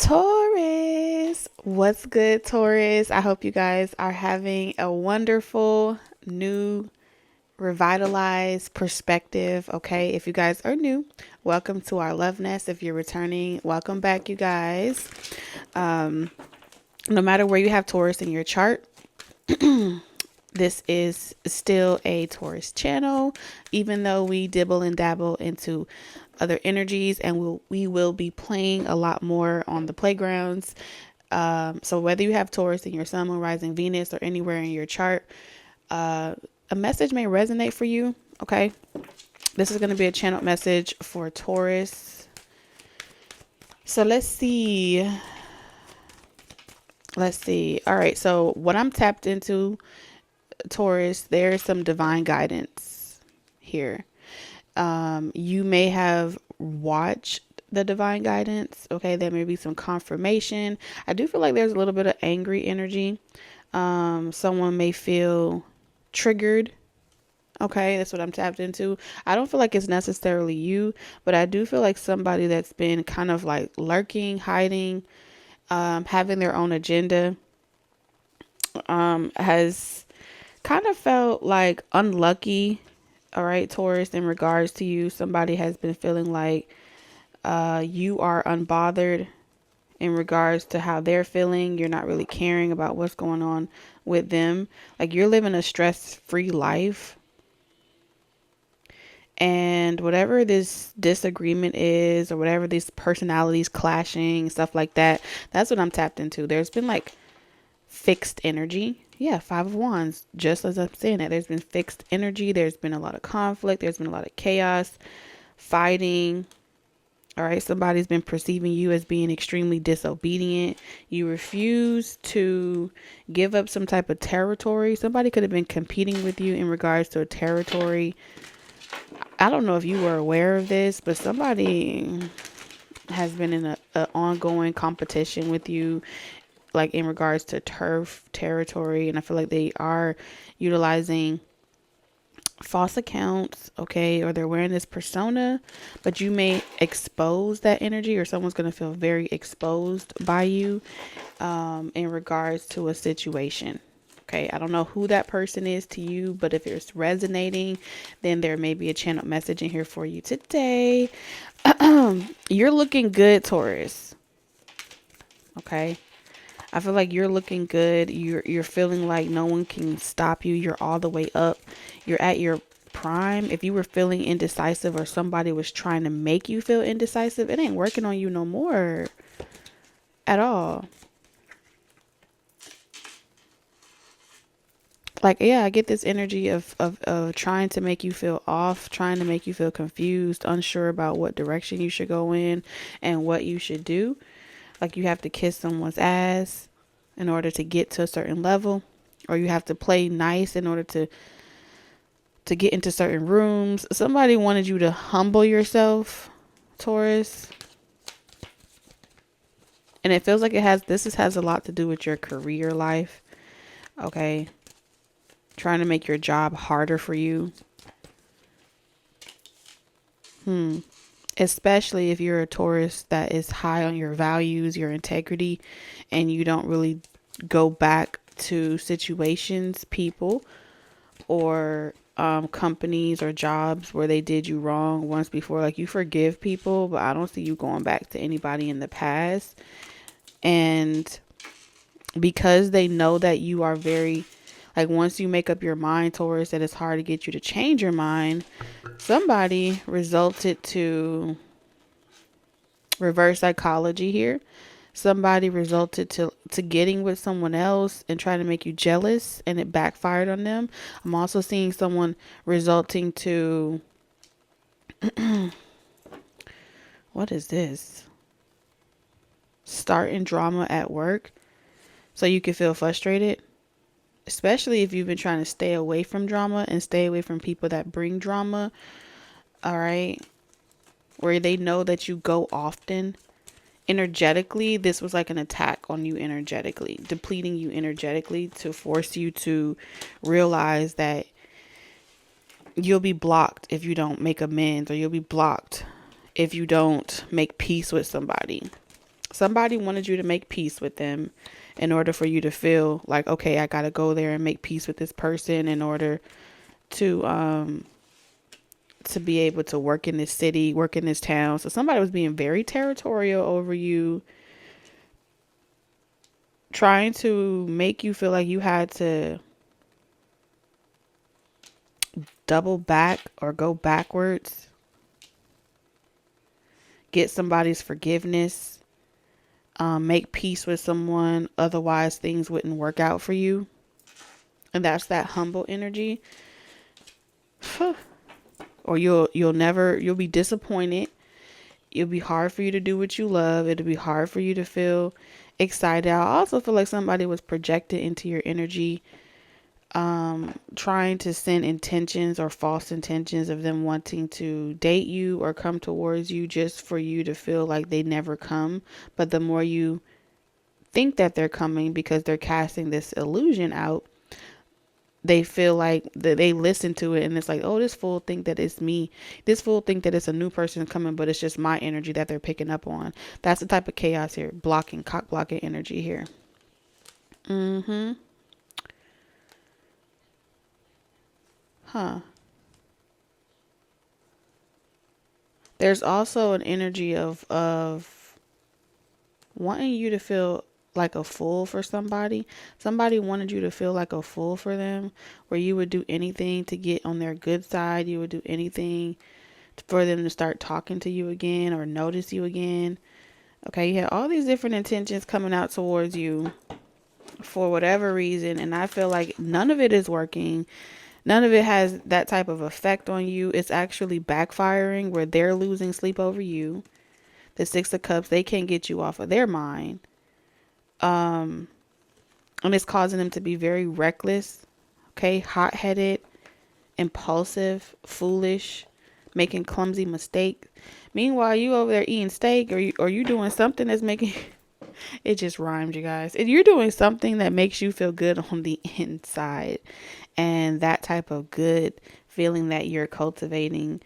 Taurus, what's good, Taurus? I hope you guys are having a wonderful, new, revitalized perspective. Okay, if you guys are new, welcome to our love nest. If you're returning, welcome back, you guys. No matter where you have Taurus in your chart, this is still a Taurus channel, even though we dibble and dabble into other energies, and we will be playing a lot more on the playgrounds. So whether you have Taurus in your sun, moon, rising, Venus, or anywhere in your chart, a message may resonate for you. Okay, this is going to be a channel message for Taurus. So let's see. All right, so what I'm tapped into, Taurus, there's some divine guidance here. You may have watched the divine guidance. Okay, there may be some confirmation. I do feel like there's a little bit of angry energy. Someone may feel triggered. Okay, that's what I'm tapped into. I don't feel like it's necessarily you, but I do feel like somebody that's been kind of like lurking, hiding, having their own agenda, has kind of felt like unlucky. All right, Taurus, in regards to you, somebody has been feeling like you are unbothered in regards to how they're feeling. You're not really caring about what's going on with them. Like you're living a stress-free life. And whatever this disagreement is, or whatever these personalities clashing, stuff like that, that's what I'm tapped into. There's been like fixed energy. Yeah, Five of Wands, just as I'm saying that. There's been fixed energy. There's been a lot of conflict. There's been a lot of chaos, fighting. All right, somebody's been perceiving you as being extremely disobedient. You refuse to give up some type of territory. Somebody could have been competing with you in regards to a territory. I don't know if you were aware of this, but somebody has been in a ongoing competition with you, like in regards to turf territory. And I feel like they are utilizing false accounts, okay, or they're wearing this persona, but you may expose that energy, or someone's going to feel very exposed by you in regards to a situation. Okay, I don't know who that person is to you, but if it's resonating, then there may be a channel message in here for you today. You're looking good, Taurus. Okay, I feel like you're looking good. You're feeling like no one can stop you. You're all the way up. You're at your prime. If you were feeling indecisive, or somebody was trying to make you feel indecisive, it ain't working on you no more at all. Like, yeah, I get this energy of trying to make you feel off, trying to make you feel confused, unsure about what direction you should go in and what you should do. Like you have to kiss someone's ass in order to get to a certain level, or you have to play nice in order to get into certain rooms. Somebody wanted you to humble yourself, Taurus. And it feels like this has a lot to do with your career life. Okay. Trying to make your job harder for you. Especially if you're a Taurus that is high on your values, your integrity, and you don't really go back to situations, people, or companies or jobs where they did you wrong once before. Like you forgive people, but I don't see you going back to anybody in the past. And because they know that you are very, like once you make up your mind, Taurus, that it's hard to get you to change your mind, somebody resulted to reverse psychology here. Somebody resulted to getting with someone else and trying to make you jealous, and it backfired on them. I'm also seeing someone resulting to, what is this? Starting drama at work so you can feel frustrated. Especially if you've been trying to stay away from drama and stay away from people that bring drama. All right. Where they know that you go often. Energetically, this was like an attack on you energetically, depleting you energetically to force you to realize that you'll be blocked if you don't make amends, or you'll be blocked if you don't make peace with somebody. Somebody wanted you to make peace with them in order for you to feel like, okay, I got to go there and make peace with this person in order to be able to work in this city, work in this town. So somebody was being very territorial over you, trying to make you feel like you had to double back or go backwards, get somebody's forgiveness, make peace with someone. Otherwise, things wouldn't work out for you. And that's that humble energy. Or you'll be disappointed. It'll be hard for you to do what you love. It'll be hard for you to feel excited. I also feel like somebody was projected into your energy, trying to send intentions or false intentions of them wanting to date you or come towards you just for you to feel like they never come. But the more you think that they're coming because they're casting this illusion out, they feel like that they listen to it and it's like, oh, this fool think that it's me. This fool think that it's a new person coming, but it's just my energy that they're picking up on. That's the type of chaos here. Cock blocking energy here. Huh. There's also an energy of wanting you to feel like a fool for somebody. Somebody wanted you to feel like a fool for them, where you would do anything to get on their good side. You would do anything for them to start talking to you again or notice you again. Okay, you have all these different intentions coming out towards you for whatever reason, and I feel like none of it is working. None of it has that type of effect on you. It's actually backfiring where they're losing sleep over you. The Six of Cups, they can't get you off of their mind. And it's causing them to be very reckless, okay, hot-headed, impulsive, foolish, making clumsy mistakes. Meanwhile, you over there eating steak, or you doing something that's making it just rhymes, you guys. If you're doing something that makes you feel good on the inside, and that type of good feeling that you're cultivating,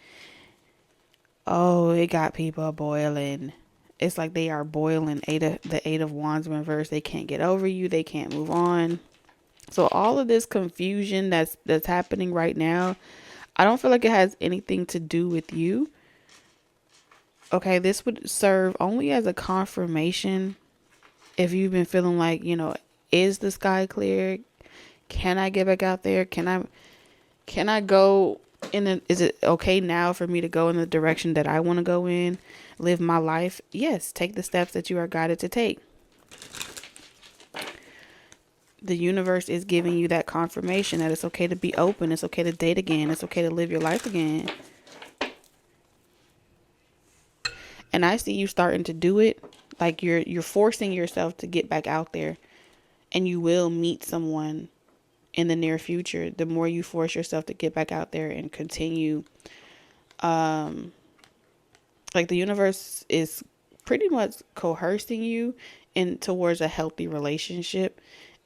oh, it got people boiling. It's like they are boiling. The Eight of Wands reverse. They can't get over you. They can't move on. So all of this confusion that's happening right now, I don't feel like it has anything to do with you. Okay, this would serve only as a confirmation if you've been feeling like, is the sky clear? Can I get back out there? Can I go is it okay now for me to go in the direction that I want to go in, live my life? Yes, take the steps that you are guided to take. The universe is giving you that confirmation that it's okay to be open. It's okay to date again. It's okay to live your life again. And I see you starting to do it. Like you're forcing yourself to get back out there, and you will meet someone in the near future. The more you force yourself to get back out there and continue, like the universe is pretty much coercing you in towards a healthy relationship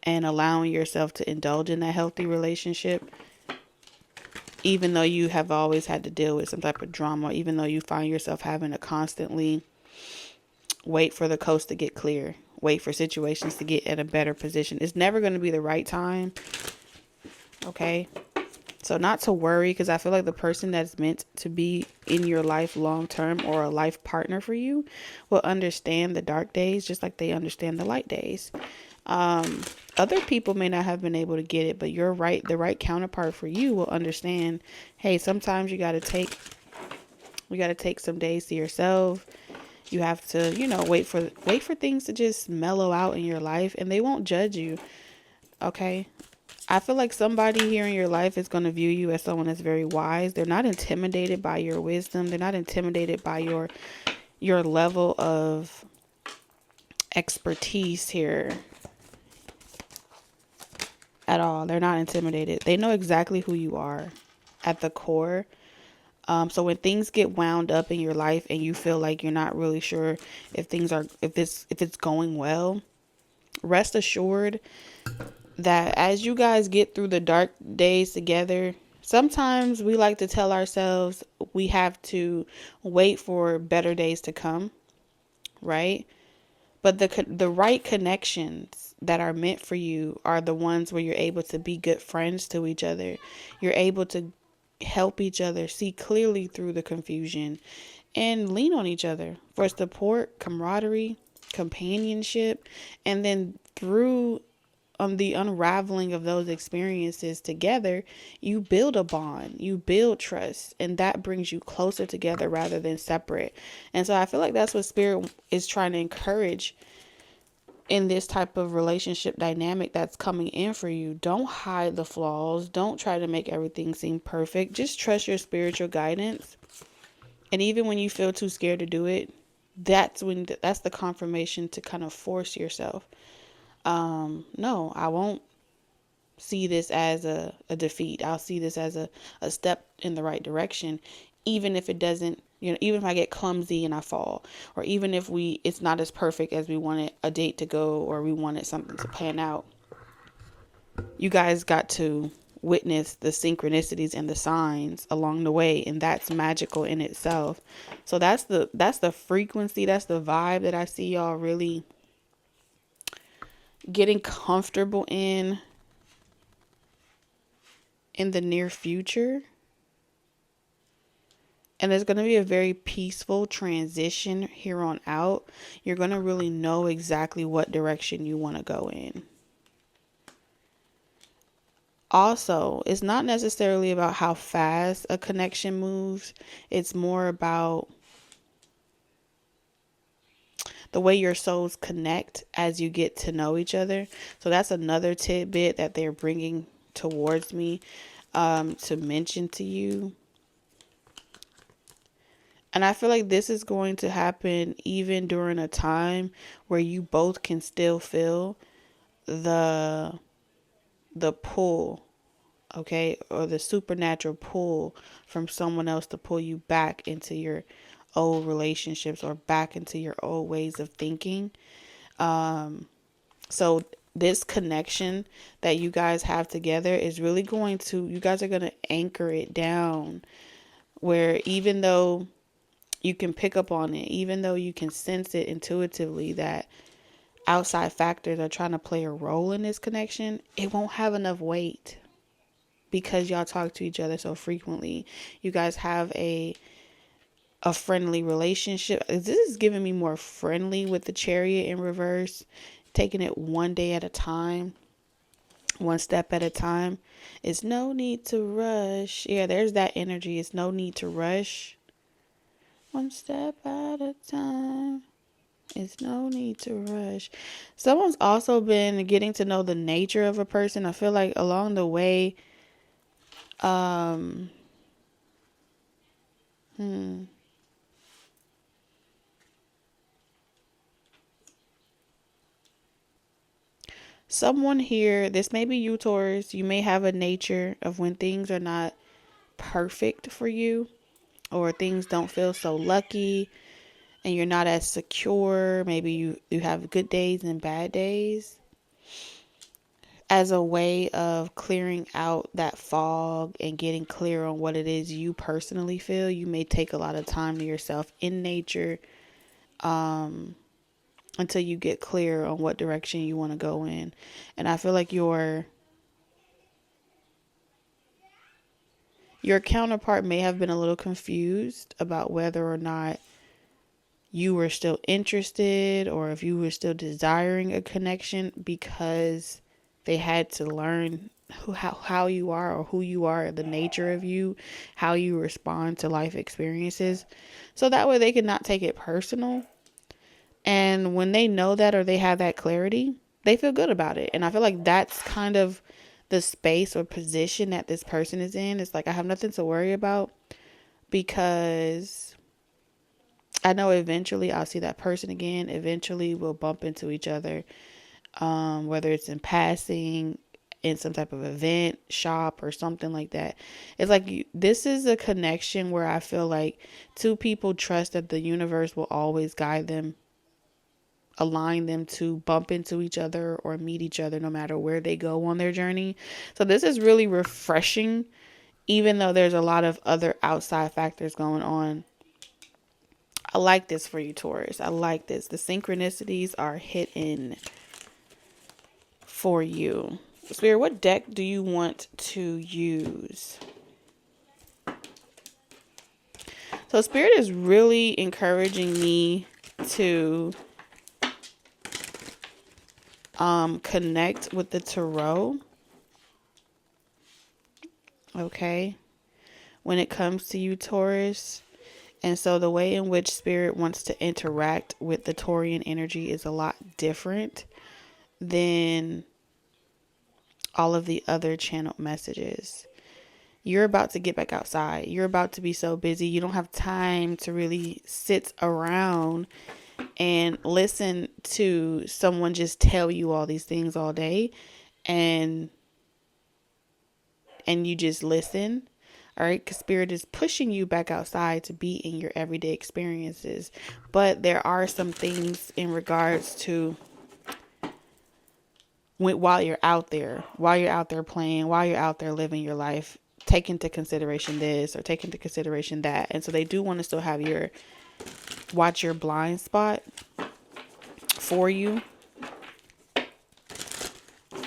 and allowing yourself to indulge in that healthy relationship, even though you have always had to deal with some type of drama, even though you find yourself having to constantly wait for the coast to get clear, wait for situations to get in a better position. It's never going to be the right time. Okay. So not to worry, because I feel like the person that's meant to be in your life long term or a life partner for you will understand the dark days just like they understand the light days. Other people may not have been able to get it, but the right counterpart for you will understand, hey, sometimes you got to take some days to yourself. You have to, wait for things to just mellow out in your life, and they won't judge you. Okay. I feel like somebody here in your life is going to view you as someone that's very wise. They're not intimidated by your wisdom. They're not intimidated by your level of expertise here at all. They're not intimidated. They know exactly who you are at the core. So when things get wound up in your life and you feel like you're not really sure if it's going well, rest assured that as you guys get through the dark days together, sometimes we like to tell ourselves we have to wait for better days to come, right? But the right connections that are meant for you are the ones where you're able to be good friends to each other. You're able to help each other see clearly through the confusion and lean on each other for support, camaraderie, companionship, and then through the unraveling of those experiences together, you build a bond, you build trust, and that brings you closer together rather than separate. And so I feel like that's what Spirit is trying to encourage in this type of relationship dynamic that's coming in for you. Don't hide the flaws. Don't try to make everything seem perfect. Just trust your spiritual guidance. And even when you feel too scared to do it, that's the confirmation to kind of force yourself. No, I won't see this as a defeat. I'll see this as a step in the right direction, even if it doesn't, even if I get clumsy and I fall, or even if it's not as perfect as we wanted a date to go, or we wanted something to pan out. You guys got to witness the synchronicities and the signs along the way, and that's magical in itself. So that's the frequency, that's the vibe that I see y'all really getting comfortable in the near future. And there's going to be a very peaceful transition here on out. You're going to really know exactly what direction you want to go in. Also, it's not necessarily about how fast a connection moves. It's more about the way your souls connect as you get to know each other. So that's another tidbit that they're bringing towards me to mention to you. And I feel like this is going to happen even during a time where you both can still feel the pull, okay, or the supernatural pull from someone else to pull you back into your old relationships or back into your old ways of thinking. So this connection that you guys have together is really you guys are going to anchor it down, where even though you can pick up on it, even though you can sense it intuitively that outside factors are trying to play a role in this connection, it won't have enough weight because y'all talk to each other so frequently. You guys have a friendly relationship. This is giving me more friendly with the Chariot in reverse, taking it one day at a time, one step at a time. It's no need to rush. Yeah, there's that energy. It's no need to rush. One step at a time. It's no need to rush. Someone's also been getting to know the nature of a person. I feel like along the way, someone here, this may be you, Taurus, you may have a nature of when things are not perfect for you, or things don't feel so lucky, and you're not as secure. Maybe you have good days and bad days. As a way of clearing out that fog and getting clear on what it is you personally feel, you may take a lot of time to yourself in nature until you get clear on what direction you want to go in. And I feel like your counterpart may have been a little confused about whether or not you were still interested or if you were still desiring a connection, because they had to learn how you are, or who you are, the nature of you, how you respond to life experiences. So that way they can not take it personal. And when they know that, or they have that clarity, they feel good about it. And I feel like that's kind of the space or position that this person is in. It's like, I have nothing to worry about, because I know eventually I'll see that person again. Eventually we'll bump into each other, whether it's in passing, in some type of event, shop, or something like that. It's like this is a connection where I feel like two people trust that the universe will always guide them, align them to bump into each other or meet each other no matter where they go on their journey. So this is really refreshing, even though there's a lot of other outside factors going on I like this for you, Taurus. I like this. The synchronicities are hitting for you. Spirit, what deck do you want to use? So Spirit is really encouraging me to connect with the tarot. Okay. When it comes to you, Taurus. And so the way in which Spirit wants to interact with the Taurian energy is a lot different than all of the other channeled messages. You're about to get back outside. You're about to be so busy. You don't have time to really sit around and listen to someone just tell you all these things all day and you just listen. All right, because Spirit is pushing you back outside to be in your everyday experiences. But there are some things in regards to while you're out there playing, while you're out there living your life, take into consideration this or take into consideration that. And so they do want to still have watch your blind spot for you.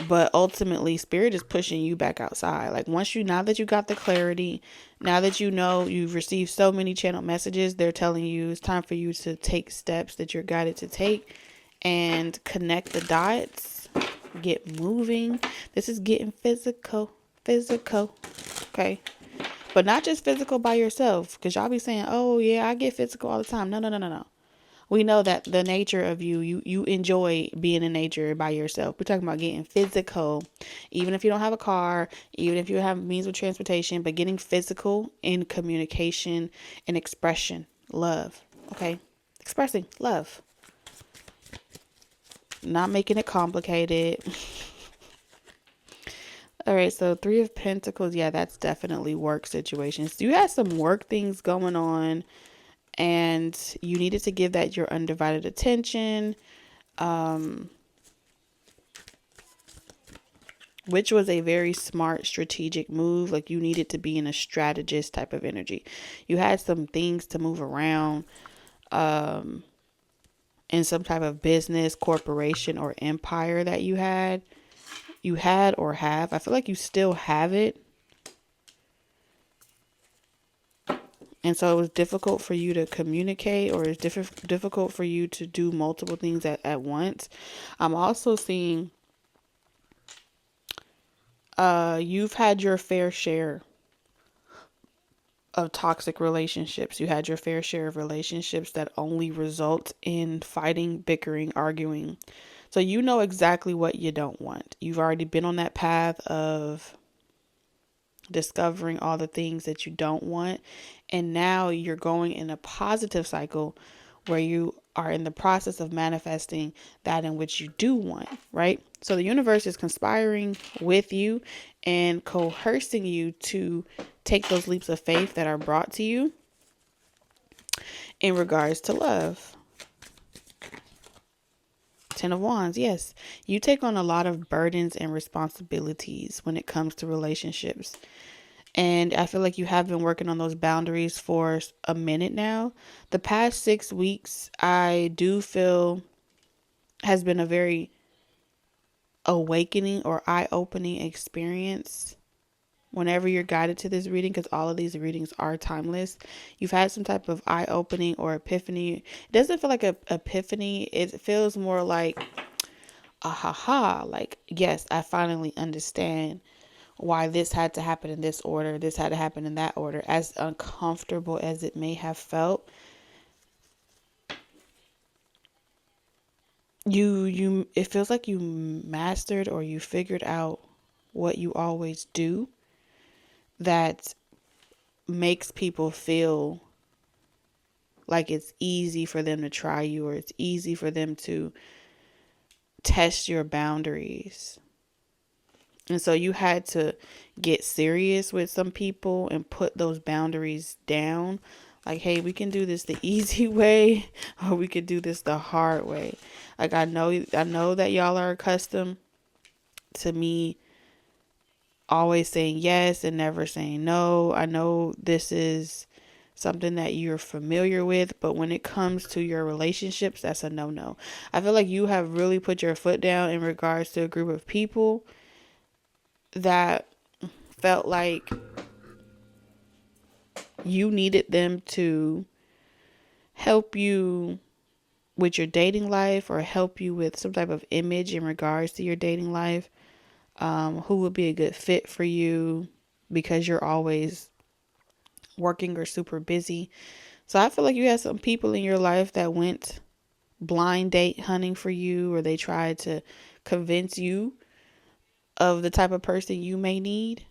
But ultimately, Spirit is pushing you back outside. Like now that you got the clarity, now that you know you've received so many channel messages, they're telling you it's time for you to take steps that you're guided to take and connect the dots, get moving. This is getting physical. Okay. But not just physical by yourself, because y'all be saying, oh yeah, I get physical all the time. No. We know that the nature of you enjoy being in nature by yourself. We're talking about getting physical, even if you don't have a car, even if you have means of transportation, but getting physical in communication and expression, love. Okay. Expressing love. Not making it complicated. All right. So 3 of Pentacles. Yeah, that's definitely work situations. You had some work things going on, and you needed to give that your undivided attention, which was a very smart strategic move. Like you needed to be in a strategist type of energy. You had some things to move around in some type of business, corporation, or empire that you had or have. I feel like you still have it. And so it was difficult for you to communicate, or it's difficult for you to do multiple things at once. I'm also seeing you've had your fair share of toxic relationships. You had your fair share of relationships that only result in fighting, bickering, arguing. So you know exactly what you don't want. You've already been on that path of discovering all the things that you don't want. And now you're going in a positive cycle where you are in the process of manifesting that in which you do want, right? So the universe is conspiring with you and coercing you to take those leaps of faith that are brought to you in regards to love. 10 of Wands, yes. You take on a lot of burdens and responsibilities when it comes to relationships. And I feel like you have been working on those boundaries for a minute now. The past 6 weeks, I do feel has been a very awakening or eye-opening experience whenever you're guided to this reading, because all of these readings are timeless. You've had some type of eye-opening or epiphany. It doesn't feel like a epiphany. It feels more like like, yes, I finally understand why this had to happen in this order, this had to happen in that order. As uncomfortable as it may have felt, it feels like you mastered or you figured out what you always do that makes people feel like it's easy for them to try you, or it's easy for them to test your boundaries. And so you had to get serious with some people and put those boundaries down. Like, hey, we can do this the easy way, or we could do this the hard way. Like, I know that y'all are accustomed to me always saying yes and never saying no. I know this is something that you're familiar with. But when it comes to your relationships, that's a no-no. I feel like you have really put your foot down in regards to a group of people that felt like you needed them to help you with your dating life or help you with some type of image in regards to your dating life. Who would be a good fit for you because you're always working or super busy. So I feel like you had some people in your life that went blind date hunting for you, or they tried to convince you of the type of person you may need.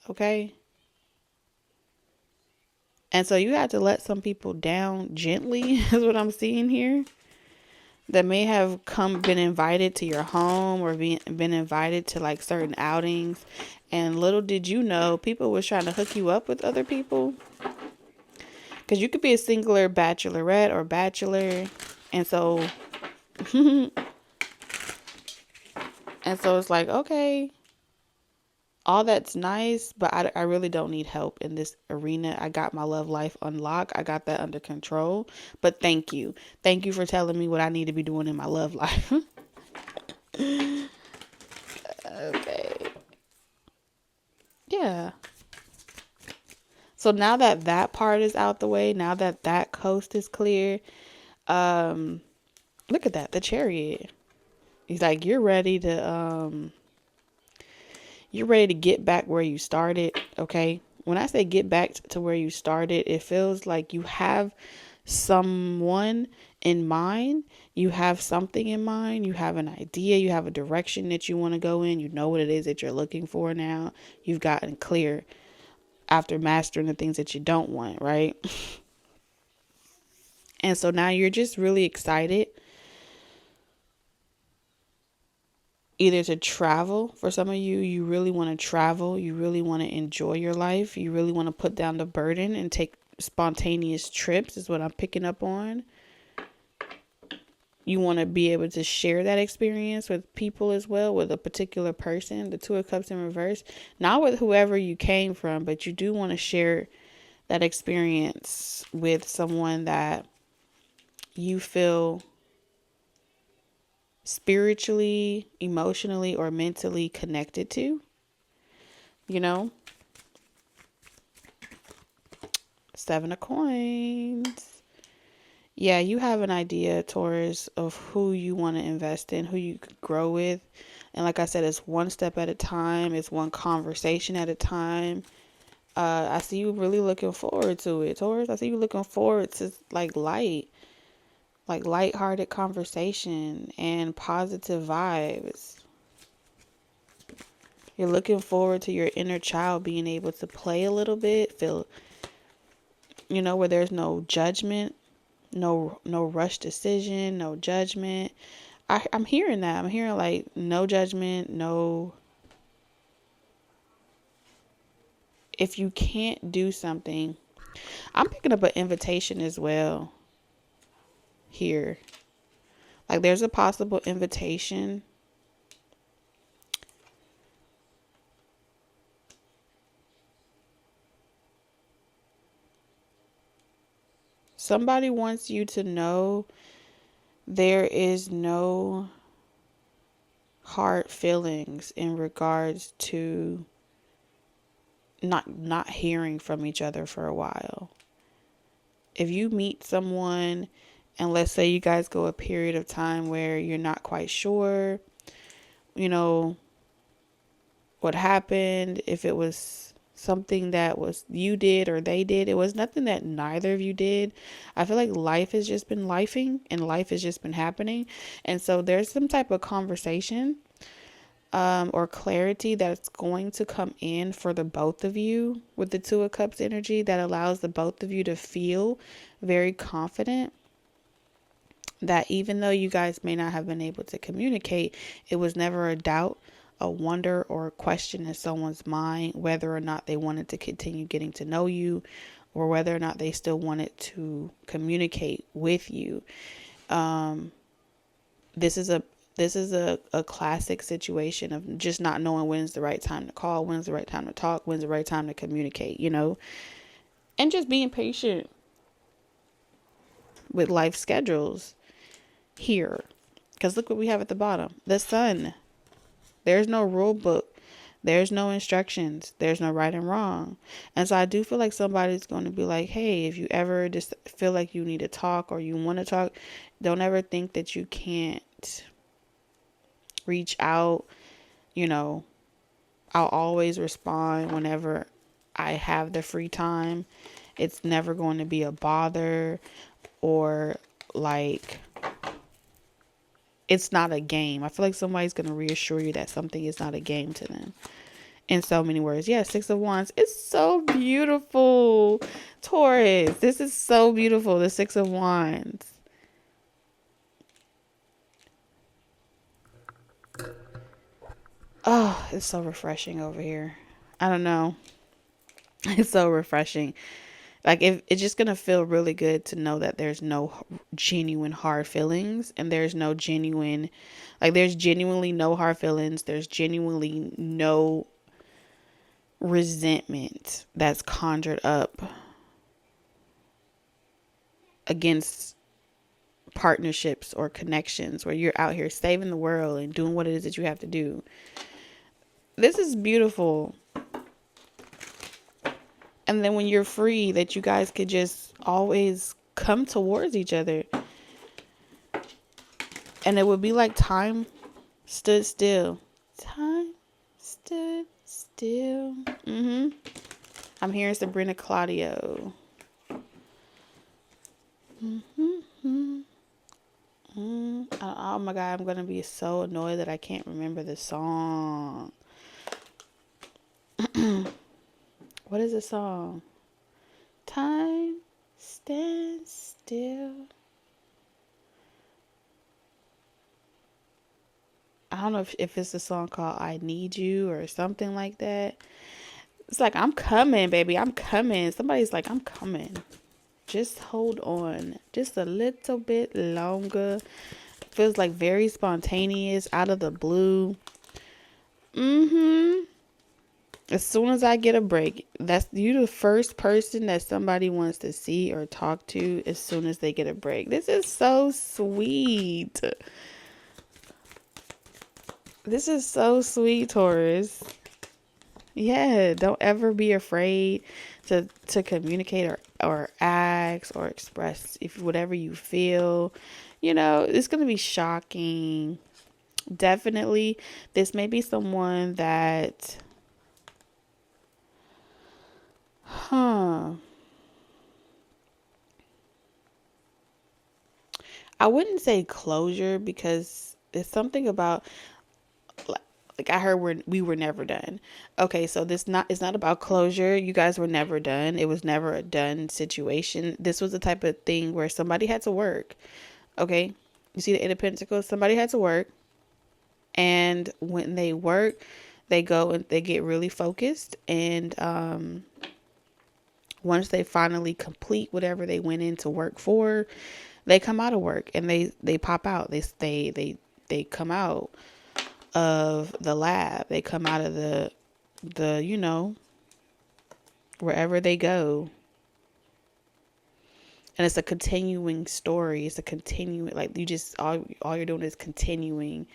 Okay. And so you had to let some people down gently, is what I'm seeing here. That may have been invited to your home or been invited to like certain outings. And little did you know, people was trying to hook you up with other people. Because you could be a singular bachelorette or bachelor. And so, and so it's like, okay, all that's nice, but I really don't need help in this arena. I got my love life unlocked. I got that under control. But thank you. Thank you for telling me what I need to be doing in my love life. Okay. Yeah. So now that that part is out the way, now that that coast is clear, look at that, the Chariot. He's like, you're ready to get back where you started, okay? When I say get back to where you started, it feels like you have someone in mind. You have something in mind. You have an idea. You have a direction that you want to go in. You know what it is that you're looking for now. You've gotten clear after mastering the things that you don't want, right? And so now you're just really excited either to travel. For some of you, you really want to travel. You really want to enjoy your life. You really want to put down the burden and take spontaneous trips is what I'm picking up on. You want to be able to share that experience with people as well, with a particular person, the Two of Cups in reverse. Not with whoever you came from, but you do want to share that experience with someone that you feel spiritually, emotionally, or mentally connected to, you know? Seven of Coins. Yeah, you have an idea, Taurus, of who you want to invest in, who you could grow with. And like I said, it's one step at a time. It's one conversation at a time. I see you really looking forward to it, Taurus. I see you looking forward to like lighthearted conversation and positive vibes. You're looking forward to your inner child being able to play a little bit, feel, where there's no judgment, no rush decision, no judgment. I'm hearing that. I'm hearing like no judgment, no. If you can't do something, I'm picking up an invitation as well here. Like there's a possible invitation. Somebody wants you to know there is no hard feelings in regards to not hearing from each other for a while. If you meet someone and let's say you guys go a period of time where you're not quite sure, what happened, if it was something that was you did or they did, it was nothing that neither of you did. I feel like life has just been lifing and life has just been happening. And so there's some type of conversation or clarity that's going to come in for the both of you with the Two of Cups energy that allows the both of you to feel very confident that even though you guys may not have been able to communicate, it was never a doubt, a wonder, or a question in someone's mind whether or not they wanted to continue getting to know you or whether or not they still wanted to communicate with you. This is a classic situation of just not knowing when's the right time to call, when's the right time to talk, when's the right time to communicate, And just being patient with life schedules here. Because look what we have at the bottom. The sun. There's no rule book. There's no instructions. There's no right and wrong. And so I do feel like somebody's going to be like, hey, if you ever just feel like you need to talk or you want to talk, don't ever think that you can't reach out. You know, I'll always respond whenever I have the free time. It's never going to be a bother or like it's not a game. I feel like somebody's going to reassure you that something is not a game to them. In so many words. Yeah, Six of Wands. It's so beautiful. Taurus, this is so beautiful. The Six of Wands. Oh, it's so refreshing over here. I don't know. It's so refreshing. Like, if it's just going to feel really good to know that there's no genuine hard feelings and there's no genuine, like, there's genuinely no hard feelings. There's genuinely no resentment that's conjured up against partnerships or connections where you're out here saving the world and doing what it is that you have to do. This is beautiful. And then when you're free, that you guys could just always come towards each other. And it would be like time stood still. Time stood still. I'm hearing Sabrina Claudio. Oh my God, I'm going to be so annoyed that I can't remember the song. What is the song? Time stands still. I don't know if it's a song called I Need You or something like that. It's like, I'm coming, baby. I'm coming. Somebody's like, I'm coming. Just hold on. Just a little bit longer. Feels like very spontaneous, out of the blue. As soon as I get a break, that's you the first person that somebody wants to see or talk to as soon as they get a break. This is so sweet. This is so sweet, Taurus. Yeah, don't ever be afraid to communicate or ask or express if whatever you feel. You know, it's going to be shocking. Definitely, this may be someone that I wouldn't say closure because it's something about like I heard we were never done. Okay, so it's not about closure. You guys were never done. It was never a done situation. This was the type of thing where somebody had to work. Okay, you see the Eight of Pentacles. Somebody had to work, and when they work, they go and they get really focused, and once they finally complete whatever they went into work for, they come out of work and they pop out. They come out of the lab. They come out of the wherever they go. And it's a continuing story. It's a continuing, like, you just all you're doing is continuing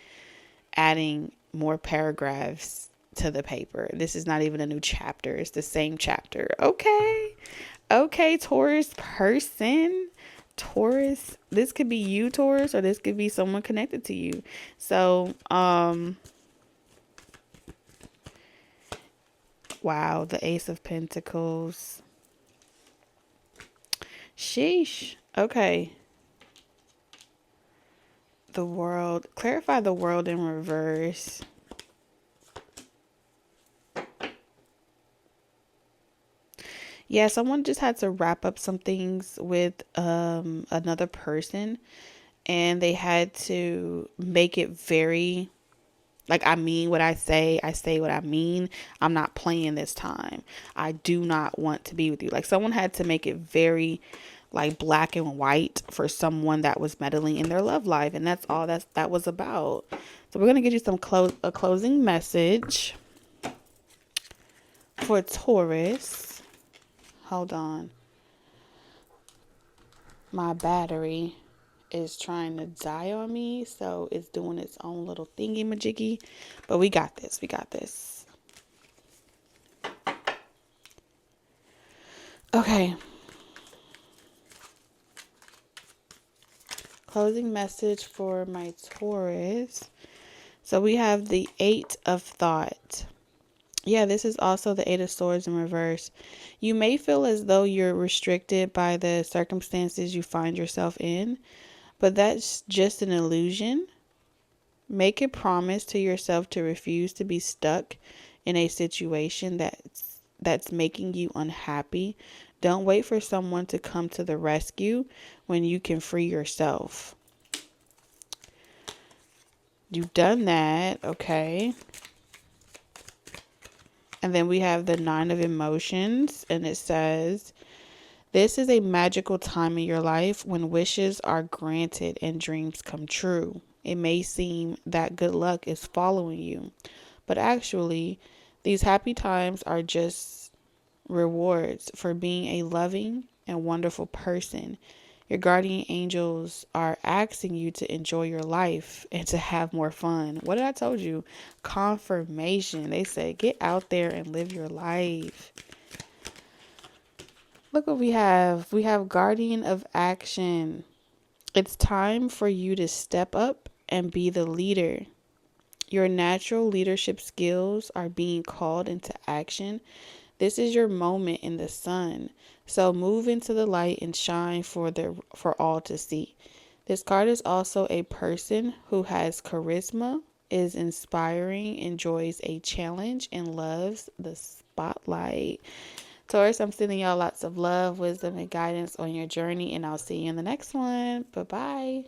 adding more paragraphs to the paper. This is not even a new chapter. It's the same chapter. Okay, Taurus person. Taurus, this could be you, Taurus, or this could be someone connected to you. So, wow, the Ace of Pentacles. Sheesh. Okay. The World. Clarify the World in reverse. Yeah, someone just had to wrap up some things with another person, and they had to make it very, like, I mean what I say what I mean. I'm not playing this time. I do not want to be with you. Like, someone had to make it very, like, black and white for someone that was meddling in their love life, and that's all that was about. So we're gonna get you a closing message for Taurus. Hold on. My battery is trying to die on me, so it's doing its own little thingy majiggy. But we got this. We got this. Okay. Closing message for my Taurus. So we have the Eight of Thought. Yeah, this is also the Eight of Swords in reverse. You may feel as though you're restricted by the circumstances you find yourself in, but that's just an illusion. Make a promise to yourself to refuse to be stuck in a situation that's making you unhappy. Don't wait for someone to come to the rescue when you can free yourself. You've done that, okay? And then we have the Nine of Emotions, and it says, this is a magical time in your life when wishes are granted and dreams come true. It may seem that good luck is following you, but actually, these happy times are just rewards for being a loving and wonderful person. Your guardian angels are asking you to enjoy your life and to have more fun. What did I told you? Confirmation. They say get out there and live your life. Look what we have. We have guardian of action. It's time for you to step up and be the leader. Your natural leadership skills are being called into action. This is your moment in the sun. So move into the light and shine for all to see. This card is also a person who has charisma, is inspiring, enjoys a challenge, and loves the spotlight. Taurus, I'm sending y'all lots of love, wisdom, and guidance on your journey, and I'll see you in the next one. Bye-bye.